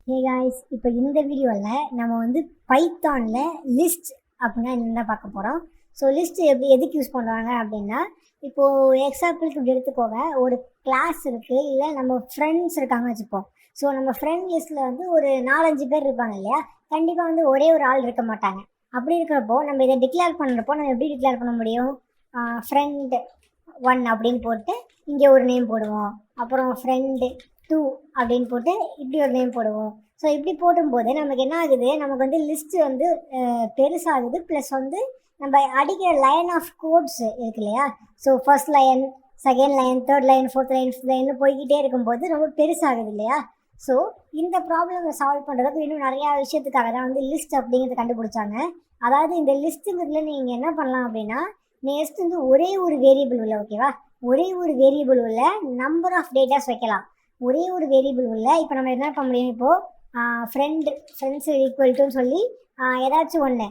Hey guys, இப்போ இந்த வீடியோவில் நம்ம வந்து பைத்தானில் லிஸ்ட் அப்படின்னா என்ன பார்க்க போகிறோம். ஸோ லிஸ்ட் எதுக்கு யூஸ் பண்ணுவாங்க அப்படின்னா, இப்போது எக்ஸாம்பிளுக்கு இப்படி எடுத்துக்கோங்க. ஒரு கிளாஸ் இருக்குது, இல்லை நம்ம ஃப்ரெண்ட்ஸ் இருக்காங்க வச்சுப்போம். ஸோ நம்ம ஃப்ரெண்ட் லிஸ்ட்டில் வந்து ஒரு 4-5 பேர் இருப்பாங்க இல்லையா. கண்டிப்பாக வந்து ஒரே ஒரு ஆள் இருக்க மாட்டாங்க. அப்படி இருக்கிறப்போ நம்ம இதை டிக்ளேர் பண்ணுறப்போ நம்ம எப்படி டிக்ளேர் பண்ண முடியும்? ஃப்ரெண்ட் 1 அப்படின்னு போட்டு இங்கே ஒரு நேம் போடுவோம். அப்புறம் ஃப்ரெண்டு 2 அப்படின்னு போட்டு இப்படி ஒரு நேம் போடுவோம். ஸோ இப்படி போடும்போது நமக்கு என்ன ஆகுது, நமக்கு வந்து லிஸ்ட்டு வந்து பெருசாகுது. ப்ளஸ் வந்து நம்ம அடிக்கிற லைன் ஆஃப் கோட்ஸ் இருக்கு இல்லையா. So first line, second line, third line, fourth line, fifth line போய்கிட்டே இருக்கும்போது ரொம்ப பெருசாகுது இல்லையா. ஸோ இந்த ப்ராப்ளமை சால்வ் பண்ணுறதுக்கு இன்னும் நிறையா விஷயத்துக்காக தான் வந்து லிஸ்ட் அப்படிங்கிறத கண்டுபிடிச்சாங்க. அதாவது இந்த லிஸ்ட்டுங்கிறதுல நீங்கள் என்ன பண்ணலாம் அப்படின்னா, நெக்ஸ்ட் வந்து ஒரே ஒரு வேரியபிள் உள்ள, ஓகேவா, ஒரே ஒரு வேரியபிள் உள்ள நம்பர் ஆஃப் டேட்டாஸ் வைக்கலாம். ஒரே ஒரு வேரியபிள் உள்ள இப்போ நம்ம என்ன பண்ண முடியும், இப்போது ஃப்ரெண்ட்ஸு ஈக்குவல்ட்டுன்னு சொல்லி ஏதாச்சும் ஒன்று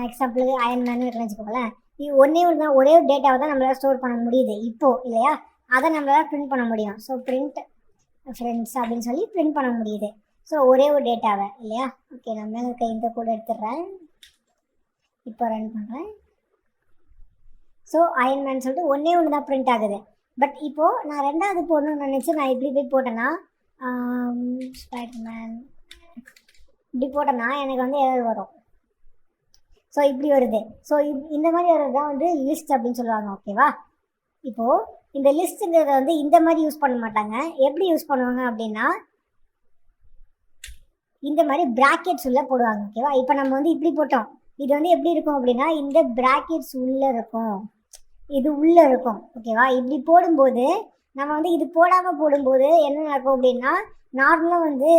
எக்ஸாம்பிளுக்கு அயன்மேன் இருக்குன்னு வச்சுக்கோங்களேன். இது ஒன்றே ஒரு தான், ஒரே ஒரு டேட்டாவை தான் நம்மளால் ஸ்டோர் பண்ண முடியுது இப்போது இல்லையா. அதை நம்மளால் பிரிண்ட் பண்ண முடியும். ஸோ பிரிண்ட் ஃப்ரெண்ட்ஸ் அப்படின்னு சொல்லி பிரிண்ட் பண்ண முடியுது. ஸோ ஒரே ஒரு டேட்டாவை இல்லையா. ஓகே, நான் மேலே இருக்க இந்த கூட எடுத்துடுறேன், இப்போ ரன் பண்ணுறேன். ஸோ அயன்மேன் சொல்லிட்டு ஒன்றே ஒன்று தான் பிரிண்ட் ஆகுது. பட் இப்போது நான் ரெண்டாவது போடணும்னு நினச்சி நான் இப்படி போய் போட்டேன்னா, ஸ்பைடர்மேன் இப்படி போட்டேன்னா எனக்கு வந்து எதாவது வரும். ஸோ இப்படி வருது. ஸோ இந்த மாதிரி வர்றது தான் வந்து லிஸ்ட் அப்படின்னு சொல்லுவாங்க, ஓகேவா. இப்போது இந்த லிஸ்ட்டுங்கிறத வந்து இந்த மாதிரி யூஸ் பண்ண மாட்டாங்க. எப்படி யூஸ் பண்ணுவாங்க அப்படின்னா, இந்த மாதிரி பிராக்கெட்ஸ் உள்ள போடுவாங்க, ஓகேவா. இப்போ நம்ம வந்து இப்படி போட்டோம், இது வந்து எப்படி இருக்கும் அப்படின்னா, இந்த பிராக்கெட்ஸ் உள்ளே இருக்கும், இது உள்ளே இருக்கும், ஓகேவா. இப்படி போடும்போது நம்ம வந்து இது போடாமல் போடும்போது என்ன நடக்கும் அப்படின்னா, நார்மலாக வந்து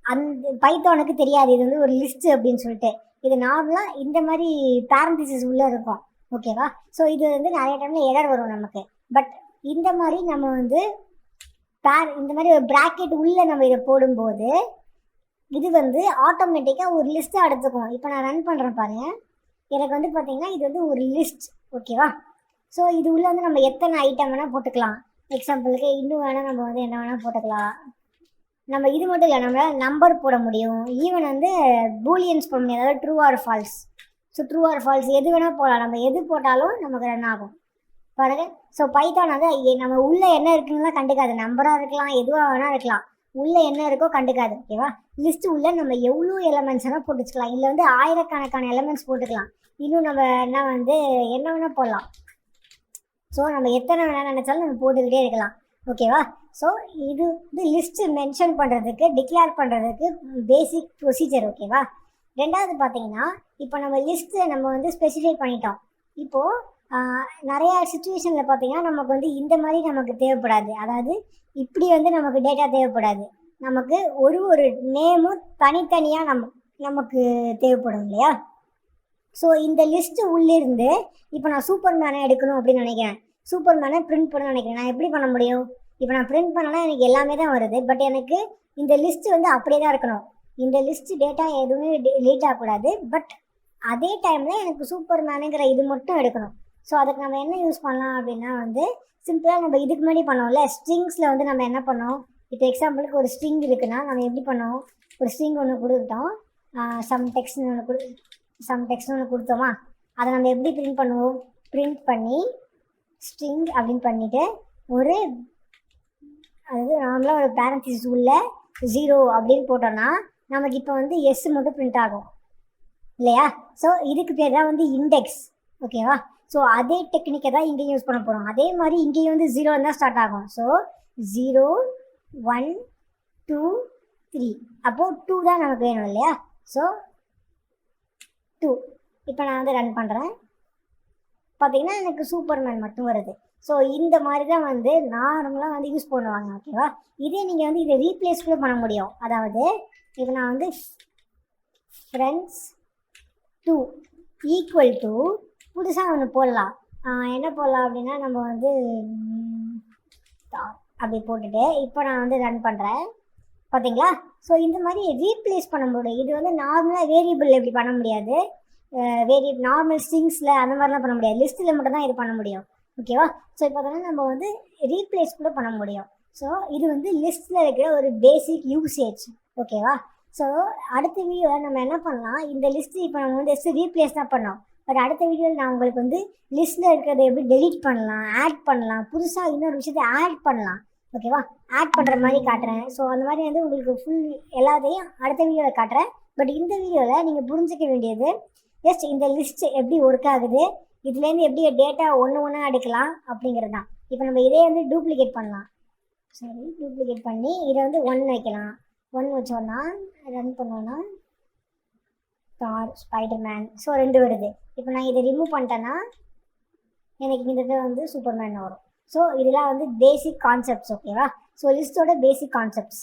அந்த பைத்தானுக்கு தெரியாது இது வந்து ஒரு லிஸ்ட்டு அப்படின்னு சொல்லிட்டு. இது நார்மலாக இந்த மாதிரி பேரந்திசிஸ் உள்ளே இருக்கும், ஓகேவா. ஸோ இது வந்து நிறைய டைமில் எரர் வரும் நமக்கு. பட் இந்த மாதிரி நம்ம வந்து இந்த மாதிரி ஒரு ப்ராக்கெட் உள்ளே நம்ம இதை போடும்போது இது வந்து ஆட்டோமேட்டிக்காக ஒரு லிஸ்ட்டை எடுத்துக்கும். இப்போ நான் ரன் பண்ணுறேன் பாருங்கள், எனக்கு வந்து பார்த்திங்கன்னா இது வந்து ஒரு லிஸ்ட், ஓகேவா. ஸோ இது உள்ளே வந்து நம்ம எத்தனை ஐட்டம் வேணால் போட்டுக்கலாம். எக்ஸாம்பிளுக்கு இன்னும் வேணால் நம்ம வந்து என்ன வேணால் போட்டுக்கலாம். நம்ம இது மட்டும் இல்லை, நம்மளால் நம்பர் போட முடியும், ஈவன் வந்து பூலியன்ஸ் போட முடியும், அதாவது true or false. So true or false எது வேணால் போடலாம். நம்ம எது போட்டாலும் நமக்கு ரன் ஆகும் பாருங்க. ஸோ பைத்தான் வந்து நம்ம உள்ளே என்ன இருக்குன்னு கண்டுக்காது. நம்பராக இருக்கலாம், எதுவாக வேணால் இருக்கலாம், உள்ளே என்ன இருக்கோ கண்டுக்காது, ஓகேவா. லிஸ்ட்டு உள்ளே நம்ம எவ்வளோ எலமெண்ட்ஸ் வேணால் போட்டு வச்சுக்கலாம். இல்லை வந்து ஆயிரக்கணக்கான எலமெண்ட்ஸ் போட்டுக்கலாம். இன்னும் நம்ம என்ன வந்து என்ன வேணால் போடலாம். ஸோ நம்ம எத்தனை வேணால் நினச்சாலும் நம்ம போட்டுக்கிட்டே இருக்கலாம், ஓகேவா. ஸோ இது வந்து லிஸ்ட்டு மென்ஷன் பண்ணுறதுக்கு, டிக்ளேர் பண்ணுறதுக்கு பேசிக் ப்ரொசீஜர், ஓகேவா. ரெண்டாவது பார்த்தீங்கன்னா, இப்போ நம்ம லிஸ்ட்டை நம்ம வந்து ஸ்பெசிஃபை பண்ணிட்டோம். இப்போது நிறையா சுச்சுவேஷனில் பார்த்தீங்கன்னா நமக்கு வந்து இந்த மாதிரி நமக்கு தேவைப்படாது. அதாவது இப்படி வந்து நமக்கு டேட்டா தேவைப்படாது. நமக்கு ஒரு நேமும் தனித்தனியாக நமக்கு தேவைப்படும் இல்லையா. ஸோ இந்த லிஸ்ட்டு உள்ளிருந்து இப்போ நான் சூப்பர்மேனை எடுக்கணும் அப்படின்னு நினைக்கிறேன், சூப்பர்மேனை பிரிண்ட் பண்ண நினைக்கிறேன். நான் எப்படி பண்ண முடியும்? இப்போ நான் பிரிண்ட் பண்ணலாம், எனக்கு எல்லாமே தான் வருது. பட் எனக்கு இந்த லிஸ்ட்டு வந்து அப்படியே தான் இருக்கணும். இந்த லிஸ்ட்டு டேட்டா எதுவுமே டெலீட் ஆகக்கூடாது. பட் அதே டைமில் எனக்கு சூப்பர்மேனுங்கிற இது மட்டும் எடுக்கணும். ஸோ அதுக்கு நம்ம என்ன யூஸ் பண்ணலாம் அப்படின்னா வந்து சிம்பிளாக நம்ம இதுக்கு முன்னாடி பண்ணோம்ல, ஸ்ட்ரிங்ஸில் வந்து நம்ம என்ன பண்ணோம். இப்போ எக்ஸாம்பிளுக்கு ஒரு ஸ்ட்ரிங் இருக்குன்னா நம்ம எப்படி பண்ணோம், ஒரு ஸ்ட்ரிங் ஒன்று கொடுத்தோம், சம் டெக்ஸ்ட்னு ஒன்று கொடுத்தோமா, அதை நம்ம எப்படி பிரிண்ட் பண்ணுவோம், பிரிண்ட் பண்ணி ஸ்ட்ரிங் அப்படின்னு பண்ணிவிட்டு ஒரு அதாவது நார்மலாக ஒரு பேரந்திசிஸ் உள்ள 0 அப்படின்னு போட்டோன்னா நமக்கு இப்போ வந்து எஸ் மட்டும் பிரிண்ட் ஆகும் இல்லையா. ஸோ இதுக்கு பேர் தான் வந்து இண்டெக்ஸ், ஓகேவா. ஸோ அதே டெக்னிக்கை தான் இங்கேயும் யூஸ் பண்ண போகிறோம். அதே மாதிரி இங்கேயும் வந்து 0 தான் ஸ்டார்ட் ஆகும். ஸோ 0 1 2 3 அப்போது 2 தான் நமக்கு வேணும் இல்லையா. ஸோ 2 இப்போ நான் வந்து ரன் பண்ணுறேன், பார்த்தீங்கன்னா எனக்கு சூப்பர்மேன் மட்டும் வருது. ஸோ இந்த மாதிரி தான் வந்து நார்மலாக வந்து யூஸ் பண்ணுவாங்க, ஓகேவா. இதே நீங்கள் வந்து இதை ரீப்ளேஸ் கூட பண்ண முடியும். அதாவது இப்போ நான் வந்து ஃப்ரெண்ட்ஸ் 2 ஈக்குவல் டு புதுசாக ஒன்று போடலாம். என்ன போடலாம் அப்படின்னா நம்ம வந்து அப்படி போட்டுட்டு இப்போ நான் வந்து ரன் பண்ணுறேன், பார்த்தீங்களா. ஸோ இந்த மாதிரி ரீப்ளேஸ் பண்ண முடியும். இது வந்து நார்மலாக வேரியபிள் எப்படி பண்ண முடியாது, நார்மல் ஸ்ட்ரிங்ஸில் அந்த மாதிரிலாம் பண்ண முடியாது. லிஸ்ட்டில் மட்டும் தான் இது பண்ண முடியும், ஓகேவா. ஸோ இப்போ பார்த்தோன்னா நம்ம வந்து ரீப்ளேஸ் கூட பண்ண முடியும். ஸோ இது வந்து லிஸ்ட்டில் இருக்கிற ஒரு பேசிக் யூசேஜ். ஓகேவா? ஸோ அடுத்த வீடியோவில் நம்ம என்ன பண்ணலாம், இந்த லிஸ்ட்டு இப்போ நம்ம வந்து ஜஸ்ட் ரீப்ளேஸ் தான் பண்ணோம். பட் அடுத்த வீடியோவில் நான் உங்களுக்கு வந்து லிஸ்ட்டில் இருக்கிறத எப்படி டெலீட் பண்ணலாம், ஆட் பண்ணலாம், புதுசாக இன்னொரு விஷயத்தை ஆட் பண்ணலாம். ஓகேவா? ஆட் பண்ணுற மாதிரி காட்டுறேன். ஸோ அந்த மாதிரி வந்து உங்களுக்கு ஃபுல் எல்லாத்தையும் அடுத்த வீடியோவில் காட்டுறேன். பட் இந்த வீடியோவில் நீங்கள் புரிஞ்சிக்க வேண்டியது ஜஸ்ட் இந்த லிஸ்ட் எப்படி ஒர்க் ஆகுது, இதுலேருந்து எப்படி டேட்டா ஒன்று எடுக்கலாம் அப்படிங்கிறது தான். இப்போ நம்ம இதே வந்து டூப்ளிகேட் பண்ணலாம். சரி, டூப்ளிகேட் பண்ணி இதை வந்து 1 வைக்கலாம். 1 வச்சோன்னா ரன் பண்ணோன்னா கார், ஸ்பைடர்மேன், ஸோ 2 வருது. இப்போ நான் இதை ரிமூவ் பண்ணிட்டேன்னா எனக்கு இந்த இடத்துல வந்து சூப்பர்மேன் வரும். ஸோ இதெல்லாம் வந்து பேசிக் கான்செப்ட்ஸ். ஓகேவா? ஸோ லிஸ்ட்டோட பேசிக் கான்செப்ட்ஸ்.